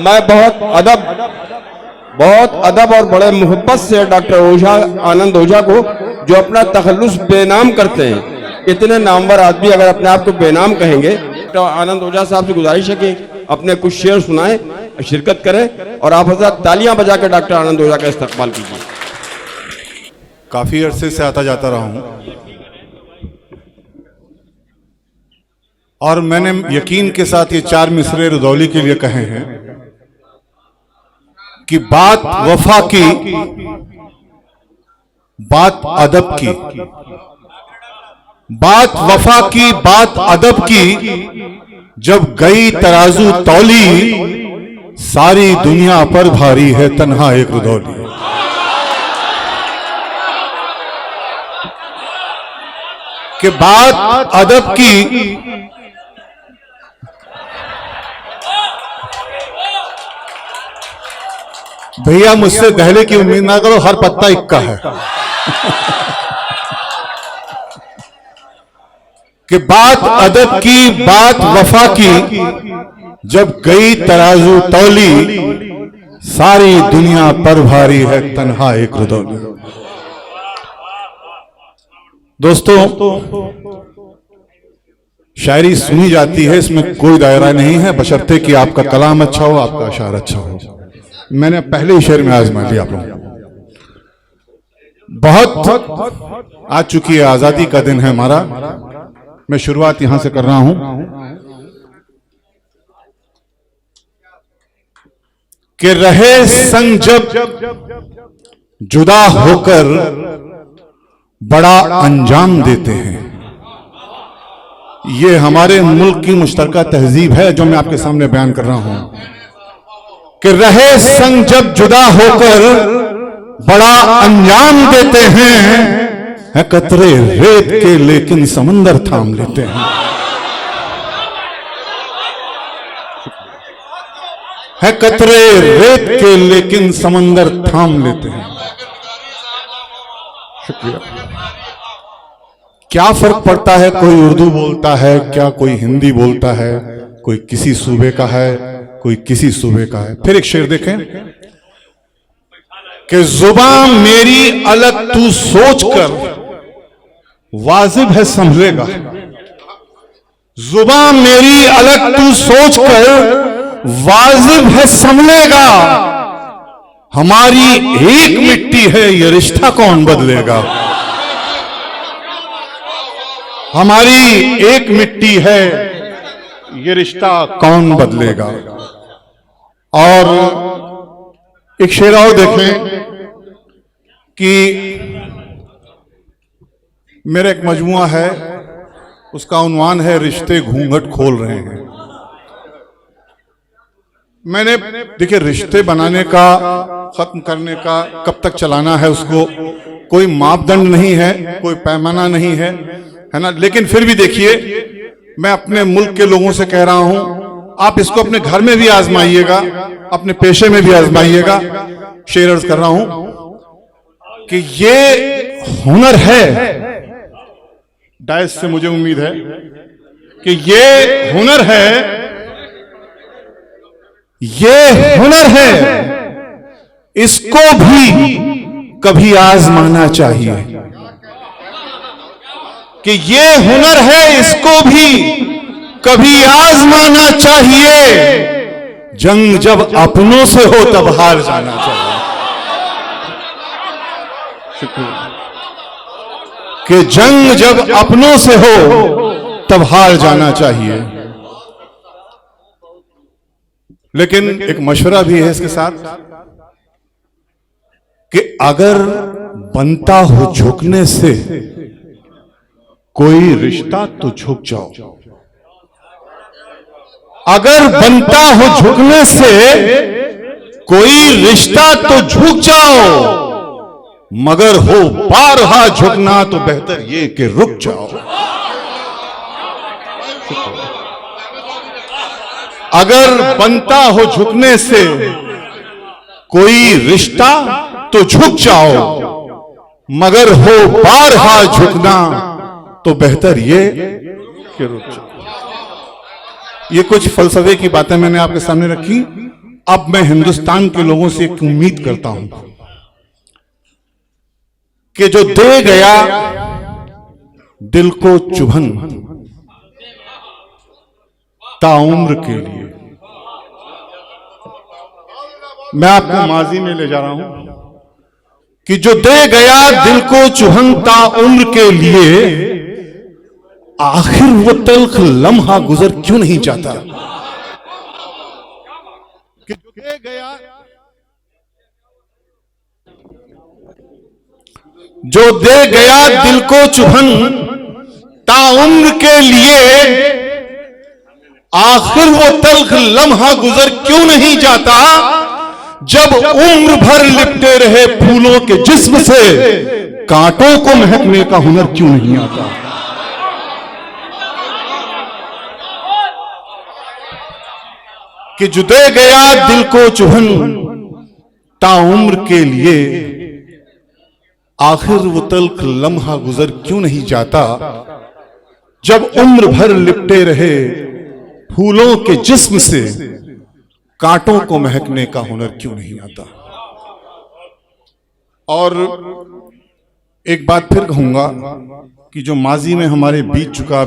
मैं बहुत अदब और बड़े मोहब्बत से डॉक्टर ओझा, आनंद ओझा को, जो अपना तखल्लुस बेनाम करते हैं, इतने नामवर आदमी अगर अपने आप को बेनाम कहेंगे, तो आनंद ओझा साहब से गुजारिश है कि अपने कुछ शेर सुनाएं, शिरकत करें और आप हज़रात तालियां बजाकर डॉक्टर आनंद ओझा का इस्तकबाल कीजिए। काफी अरसे से आता जाता रहा हूं और मैंने यकीन के साथ ये 4 मिसरे रुदौली के लिए कहे हैं कि बात वफा की, बात अदब की, बात वफा की, बात अदब की, जब गई तराजू तौली, सारी दुनिया पर भारी है तन्हा एक रुदौली। कि बात अदब की, भैया मुझसे दहले की उम्मीद ना करो, हर पत्ता इक्का है। कि बात अदब की, बात वफा की, जब गई तराजू तौली, सारी दुनिया पर भारी है तन्हा एक रुदौली। दोस्तों, शायरी सुनी जाती है, इसमें कोई दायरा नहीं है, बशर्ते कि आपका कलाम अच्छा हो, आपका अशार अच्छा हो। मैंने पहले ही शेर में आजमा लिया आप लोग। बहुत आ चुकी है, आजादी का दिन है हमारा। मैं शुरुआत यहां से कर रहा हूं कि रहे संग जब जुदा होकर बड़ा अंजाम देते हैं। ये हमारे मुल्क की मुश्तरका तहजीब है जो मैं आपके सामने बयान कर रहा हूं कि रहे संग जब जुदा होकर बड़ा अंजाम देते हैं, कतरे रेत के लेकिन समंदर थाम लेते हैं। है कतरे रेत के लेकिन समंदर थाम लेते हैं। शुक्रिया। क्या फर्क पड़ता है, कोई उर्दू बोलता है क्या, कोई हिंदी बोलता है, कोई किसी सूबे का है, कोई किसी सूबे का है। फिर एक शेर देखें कि जुबान मेरी अलग तू सोच कर वाजिब है संभलेगा। जुबान मेरी अलग तू सोच कर वाजिब है संभलेगा। हमारी एक मिट्टी है, ये रिश्ता कौन बदलेगा। हमारी एक मिट्टी है, ये रिश्ता कौन बदलेगा। और एक शेर और देखें कि मेरा एक मजमुआ है, उसका उन्वान है रिश्ते घूंघट खोल रहे हैं। मैंने देखिए, रिश्ते बनाने का, खत्म करने का, कब तक चलाना है, उसको कोई मापदंड नहीं है, कोई पैमाना नहीं है ना। लेकिन फिर भी देखिए, मैं अपने मुल्क के लोगों से कह रहा हूं, आप इसको अपने घर में भी आजमाइएगा, अपने पेशे में भी आजमाइएगा। शेर अर्ज कर रहा हूं कि ये हुनर है, डायस से मुझे उम्मीद है कि ये हुनर है, ये हुनर है, इसको भी कभी आजमाना चाहिए। कि ये हुनर है, इसको भी कभी आजमाना चाहिए। जंग जब अपनों से हो तब हार जाना चाहिए। कि जंग जब अपनों से हो तब हार जाना चाहिए। लेकिन एक मशवरा भी है इसके साथ कि अगर बनता हो झुकने से कोई रिश्ता तो झुक जाओ। अगर बनता हो झुकने से कोई रिश्ता तो झुक जाओ, मगर हो बारहा झुकना तो बेहतर ये कि रुक जाओ। अगर बनता हो झुकने से कोई रिश्ता तो झुक जाओ, मगर हो बारहा झुकना तो बेहतर ये कि रुक जाओ। ये कुछ फलसफे की बातें मैंने आपके सामने रखी अब मैं हिंदुस्तान के लोगों से एक उम्मीद करता हूं कि जो दे गया दिल को चुभन ताउम्र के लिए, मैं आपको माजी में ले जा रहा हूं कि जो दे गया दिल को चुभन ताउम्र के लिए, आखिर वो तल्ख लम्हा गुजर क्यों नहीं जाता। कि जो दे गया, जो दे गया दिल को चुभन ताउम्र के लिए, आखिर वो तल्ख लम्हा गुजर क्यों नहीं जाता। जब उम्र भर लिपटे रहे फूलों के जिस्म से, कांटों को महकने का हुनर क्यों नहीं आता। कि जो दे गया दिल को चुभन ताउम्र के लिए, आखिर वो तल्ख लम्हा गुजर क्यों नहीं जाता। जब उम्र भर लिपटे रहे फूलों के जिस्म से, कांटों को महकने का हुनर क्यों नहीं आता। और एक बात फिर कहूंगा कि जो माजी में हमारे बीत चुका,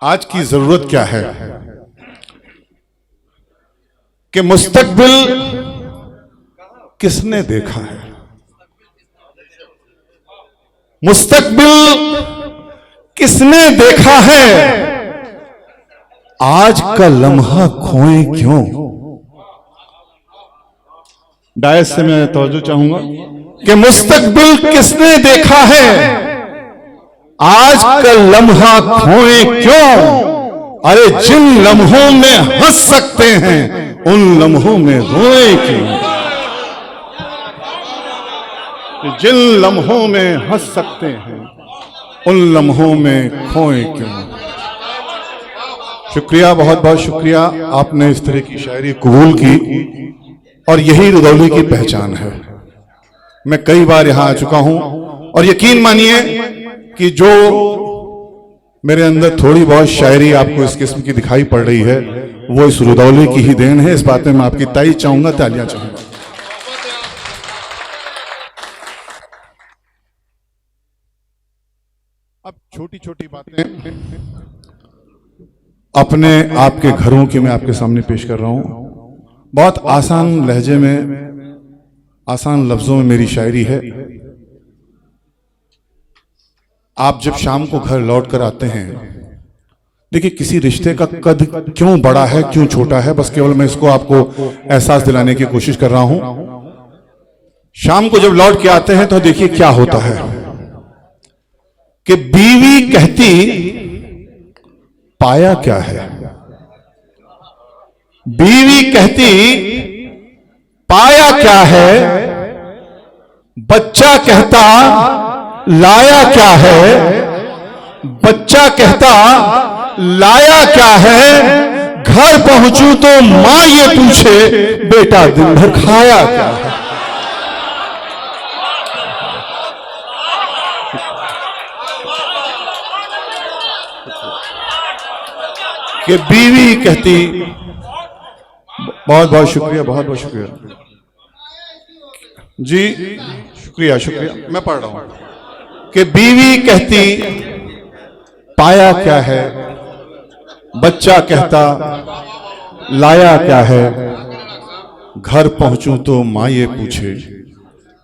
आज की जरूरत क्या है कि मुस्तकबिल किसने देखा है। मुस्तकबिल किसने देखा है, आज का लम्हा खोए क्यों। डायस से मैं तवज्जो चाहूंगा कि मुस्तकबिल किसने देखा है, आज का लम्हा खोए क्यों। अरे जिन लम्हों में हंस सकते हैं, उन लम्हों में रोए क्यों। जिन लम्हों में हंस सकते हैं, उन लम्हों में खोए क्यों। शुक्रिया, बहुत बहुत शुक्रिया, आपने इस तरह की शायरी कबूल की और यही रुदौली की पहचान है। मैं कई बार यहां आ चुका हूं और यकीन मानिए कि जो मेरे अंदर थोड़ी बहुत शायरी आपको इस किस्म की दिखाई पड़ रही है, वो इस रुदौली की ही देन है। इस बात में मैं आपकी तारीफ चाहूंगा, तालियां चाहूंगा। अब छोटी छोटी बातें अपने आपके घरों की मैं आपके सामने पेश कर रहा हूं। बहुत आसान लहजे में, आसान लफ्जों में मेरी शायरी है। आप जब शाम को घर लौट कर आते हैं, देखिए किसी रिश्ते का कद क्यों बड़ा है क्यों छोटा है, बस केवल मैं इसको आपको एहसास दिलाने की कोशिश कर रहा हूं। शाम को जब लौट के आते हैं तो देखिए क्या होता है कि बीवी कहती पाया क्या है। बीवी कहती पाया क्या है, बच्चा कहता लाया क्या है। बच्चा कहता लाया क्या है, घर पहुंचूं तो मां ये पूछे बेटा दिन भर खाया क्या है। कि बीवी कहती, बहुत बहुत शुक्रिया, बहुत बहुत शुक्रिया जी, शुक्रिया शुक्रिया, मैं पढ़ रहा हूं कि बीवी कहती पाया क्या है, बच्चा कहता लाया क्या है। घर पहुंचूं तो मां ये पूछे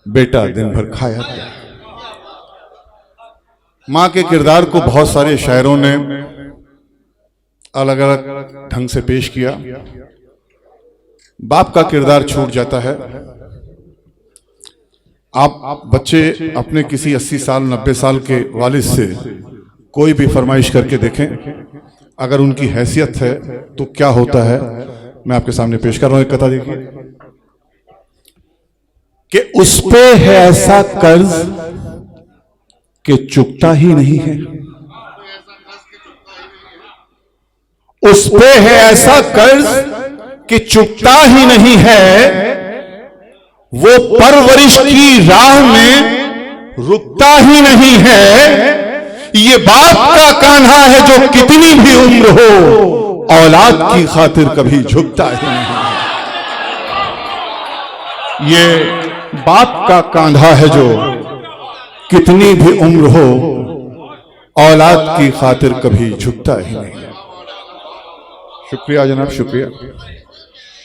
बेटा दिन भर खाया क्या। मां के किरदार को बहुत सारे शायरों ने अलग अलग ढंग से पेश किया। बाप का किरदार छूट जाता है। आप बच्चे अपने किसी 80 साल 90 साल के वालिद से कोई भी फरमाइश करके देखें, अगर उनकी हैसियत है तो क्या होता है। मैं आपके सामने पेश कर रहा हूं एक कथा, देखिए कि उस पे है ऐसा कर्ज कि चुकता ही नहीं है। उस पे है ऐसा कर्ज कि चुकता ही नहीं है। वो परवरिश की राह में रुकता ही नहीं है। ये बाप का कान्हा है जो कितनी भी उम्र हो औलाद की खातिर कभी झुकता ही नहीं। ये बाप का कांधा है जो कितनी भी उम्र हो औलाद की खातिर कभी झुकता ही नहीं। शुक्रिया जनाब, शुक्रिया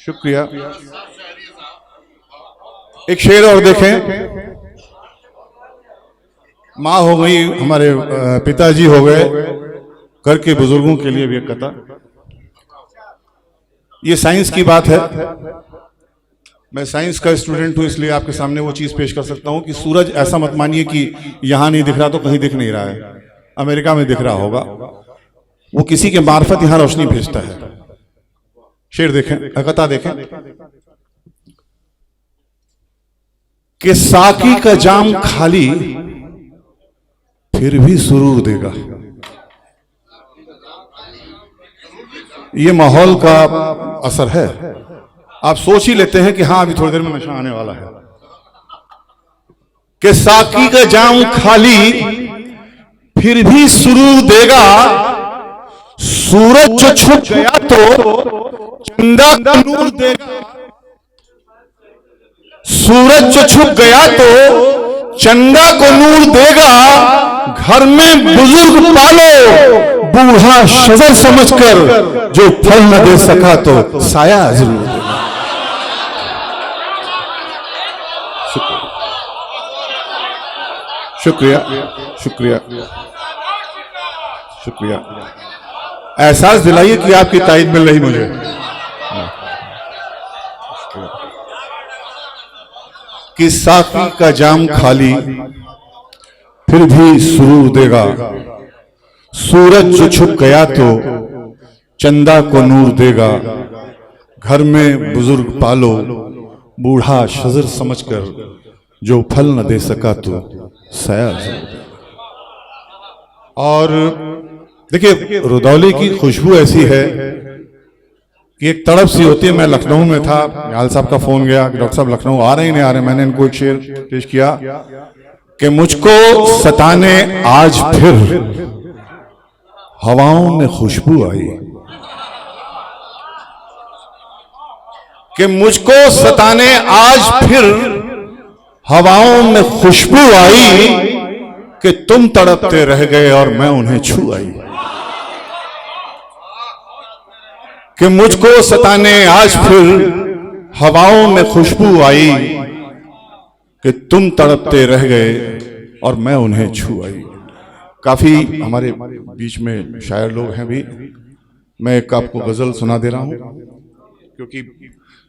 शुक्रिया। एक शेर और देखें। माँ हो गई, हमारे पिताजी हो गए, घर के बुजुर्गों के लिए भी एक कथा। ये साइंस की बात है। मैं साइंस का स्टूडेंट हूं, इसलिए आपके सामने वो चीज पेश कर सकता हूं कि सूरज ऐसा मत मानिए कि यहां नहीं दिख रहा तो कहीं दिख नहीं रहा है, अमेरिका में दिख रहा होगा। वो किसी के मार्फत यहां रोशनी भेजता है। शेर देखें, कथा देखें कि साकी का जाम खाली फिर भी सुरूर देगा। ये माहौल का असर है। आप सोच ही लेते हैं कि हाँ अभी थोड़ी देर में नशा आने वाला है। कि साकी का जाम खाली फिर भी सुरूर देगा, सूरज जो छुप गया तो चंदा का नूर देगा। सूरज जो छुप गया तो चंदा को नूर देगा। घर में बुजुर्ग पालो, बूढ़ा शजर समझकर, जो फल न दे सका तो साया जरूर देगा। शुक्रिया शुक्रिया शुक्रिया। एहसास दिलाइए कि आपकी तारीफ मिल रही मुझे। कि साकी का जाम खाली फिर भी सुरूर देगा, सूरज जो छुप गया तो चंदा को नूर देगा। घर में बुजुर्ग पालो, बूढ़ा शजर समझकर, जो फल न दे सका तो साया जरूर देगा। और देखिए रुदौली की खुशबू ऐसी है कि एक तड़प सी होती है। मैं लखनऊ में था, याल साहब का फोन गया कि डॉक्टर साहब लखनऊ आ रहे ही नहीं आ रहे। मैंने इनको एक शेर पेश किया कि मुझको सताने आज फिर हवाओं में खुशबू आई। कि मुझको सताने आज फिर हवाओं में खुशबू आई, कि तुम तड़पते रह गए और मैं उन्हें छू आई। कि मुझको सताने आज फिर हवाओं में खुशबू आई, कि तुम तड़पते रह गए और मैं उन्हें छू आई। काफी हमारे बीच में शायर लोग हैं भी। मैं एक आपको गजल सुना दे रहा हूं, क्योंकि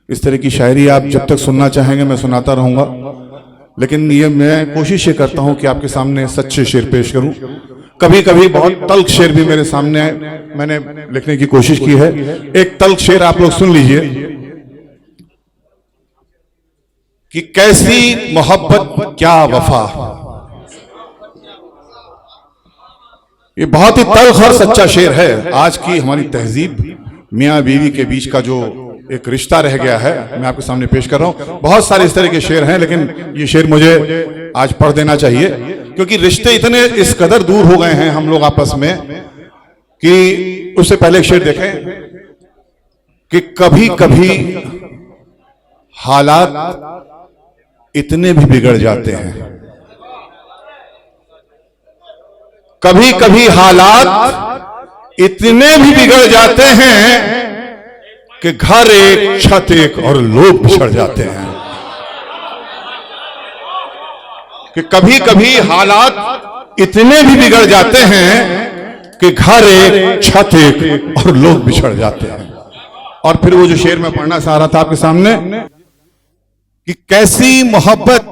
इस तरह की शायरी आप जब तक सुनना चाहेंगे मैं सुनाता रहूंगा। लेकिन ये मैं कोशिश ये करता हूं कि आपके सामने सच्चे शेर पेश करूं। कभी कभी बहुत तल्ख शेर भी मेरे सामने मैंने लिखने की कोशिश की है। एक तल्ख शेर आप लोग सुन लीजिए कि कैसी मोहब्बत क्या वफा। ये बहुत ही तल्ख और सच्चा शेर है। आज की हमारी तहजीब मियाँ बीवी के बीच का जो एक रिश्ता रह गया है, मैं आपके सामने पेश कर रहा हूं। बहुत सारे इस तरह के शेर हैं, लेकिन ये शेर मुझे आज पढ़ देना चाहिए, क्योंकि रिश्ते इतने इस कदर दूर हो गए हैं हम लोग आपस में कि उससे पहले एक शेर देखें कि कभी कभी हालात इतने भी बिगड़ जाते हैं। कभी कभी हालात इतने भी बिगड़ जाते हैं कि घर एक, छत एक और लोग बिछड़ जाते हैं। कि कभी कभी हालात इतने भी बिगड़ जाते हैं कि घर एक, छत एक और लोग बिछड़ जाते हैं। और फिर वो जो शेर मैं पढ़ना चाह रहा था आपके सामने कि कैसी मोहब्बत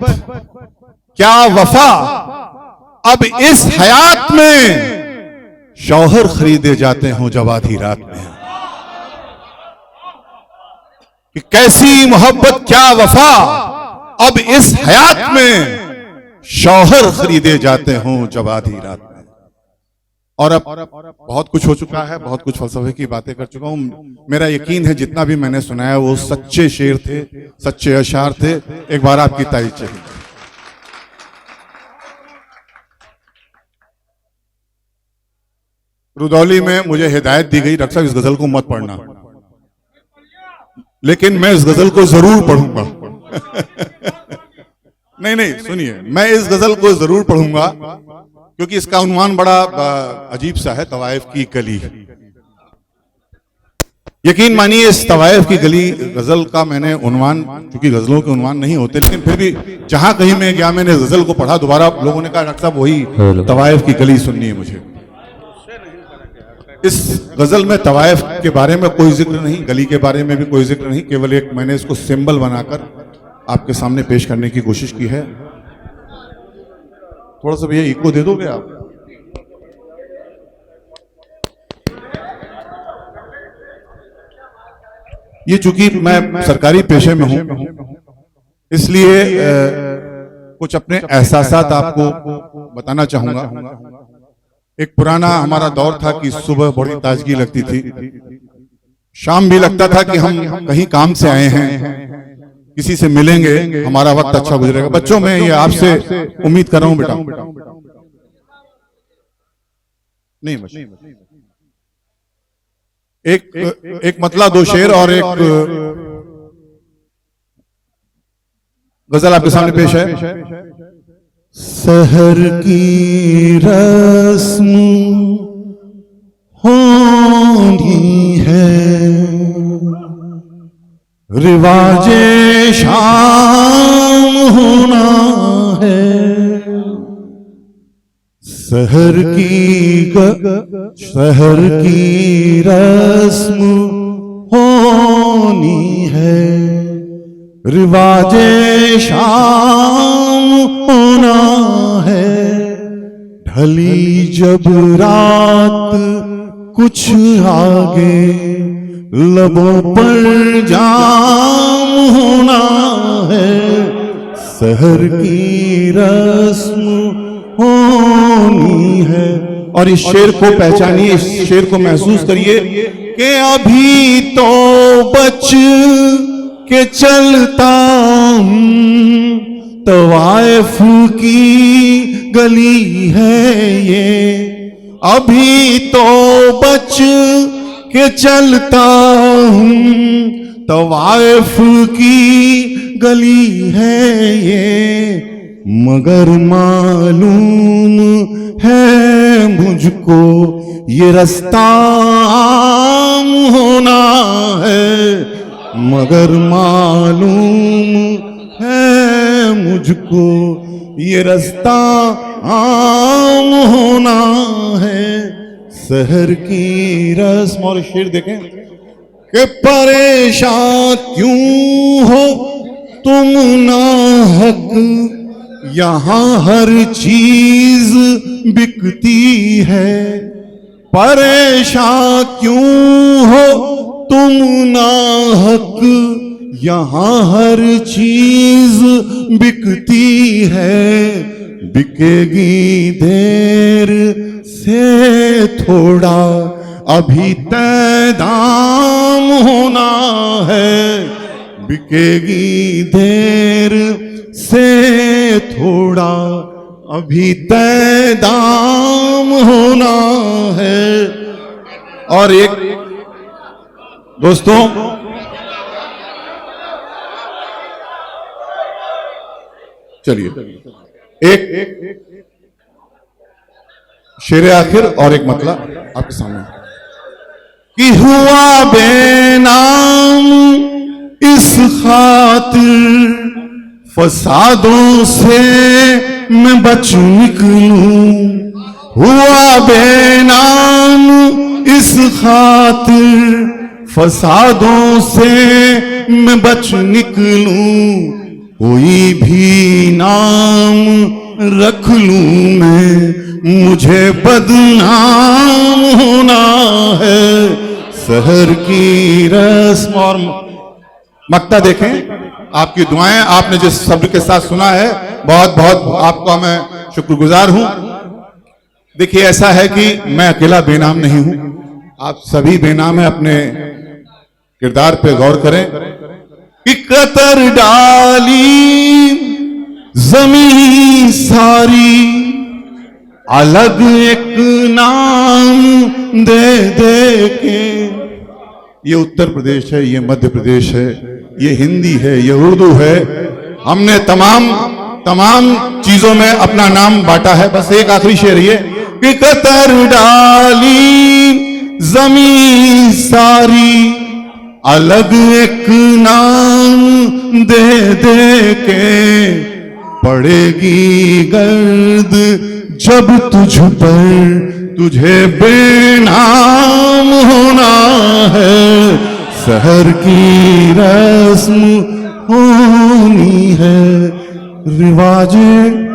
क्या वफा, अब इस हयात में शौहर खरीदे जाते हों जब आधी रात में। कि कैसी मोहब्बत क्या वफा, अब इस हयात में शौहर खरीदे जाते हों जब आधी रात में। और अब बहुत कुछ हो चुका है, बहुत कुछ फलसफे की बातें कर चुका हूं। मेरा यकीन है जितना भी मैंने सुनाया वो सच्चे शेर थे, सच्चे अशार थे। एक बार आपकी तारीफ चाहिए। रुदौली में मुझे हिदायत दी गई, डॉक्टर साहब इस गजल को मत पढ़ना, लेकिन मैं इस गजल को जरूर पढ़ूंगा। नहीं सुनिए, मैं इस गजल को जरूर पढ़ूंगा क्योंकि इसका उन्वान बड़ा अजीब सा है, तवाइफ की गली। यकीन मानिए इस तवाइफ की गली गजल का मैंने उन्वान, क्योंकि गजलों के उन्वान नहीं होते, लेकिन फिर भी जहां कहीं मैं गया मैंने गजल को पढ़ा, दोबारा लोगों ने कहा डॉक्टर साहब वही तवाइफ की गली सुननी है मुझे। इस गजल में तवाइफ के बारे में कोई जिक्र नहीं, गली के बारे में भी कोई जिक्र नहीं, केवल एक मैंने इसको सिंबल बनाकर आपके सामने पेश करने की कोशिश की है। थोड़ा सा भैया इको दे दोगे आप? ये चूंकि मैं सरकारी पेशे में हूं, इसलिए कुछ अपने एहसासात आपको बताना चाहूंगा। एक पुराना हमारा दौर था कि सुबह बड़ी ताजगी लगती थी, शाम भी लगता था कि हम कहीं काम से आए हैं, किसी से मिलेंगे, हमारा वक्त अच्छा गुजरेगा। बच्चों में ये आपसे उम्मीद कर रहा हूं बेटा, नहीं एक मतला दो शेर और एक गजल आपके सामने पेश है। सहर की रस्म होनी है, रिवाजे शाम होना है। सहर की रस्म होनी है, रिवाजे शाम होना है। ढली जब रात कुछ आगे, लबों पर जाम होना है। सहर की रस्म होनी है। और इस शेर को पहचानिए, इस शेर को महसूस करिए कि अभी तो बच के चलता हूं, तवाइफ की गली है ये। अभी तो बच के चलता हूं, तवाइफ की गली है ये। मगर मालूम है मुझको ये रास्ता आम होना है। मगर मालूम है मुझको ये रास्ता आम होना है। शहर की रस्म। और शेर देखें कि परेशान क्यों हो तुम नाहक, यहां हर चीज बिकती है। परेशान क्यों हो तुम नाहक, यहां हर चीज बिकती है। बिकेगी देर से थोड़ा, अभी तय दाम होना है। बिकेगी देर से थोड़ा, अभी तय दाम होना है। और एक दोस्तों, चलिए एक शेर आखिर और एक मतला आपके सामने। कि हुआ बेनाम इस खातिर, फसादों से मैं बच निकलूं। हुआ बेनाम इस खातिर, फसादों से मैं बच निकलूं। कोई भी नाम रख लूं मैं, मुझे बदनाम होना है। शहर की रस्म। और मक्ता देखें, आपकी दुआएं, आपने जिस शब्द के साथ सुना है, बहुत बहुत आपका मैं शुक्रगुजार हूं। देखिए ऐसा है कि मैं अकेला बेनाम नहीं हूं, आप सभी बेनाम हैं। अपने किरदार पे गौर करें। कि कतर डाली जमीन सारी, अलग एक नाम दे दे के। ये उत्तर प्रदेश है, ये मध्य प्रदेश है, ये हिंदी है, ये उर्दू है। हमने तमाम चीजों में अपना नाम बांटा है। बस एक आखिरी शेर ये कि कतर डाली जमीन सारी, अलग एक नाम दे दे के। पड़ेगी गर्द जब तुझ पर, तुझे बेनाम होना है। शहर की रस्म होनी है, रिवाजें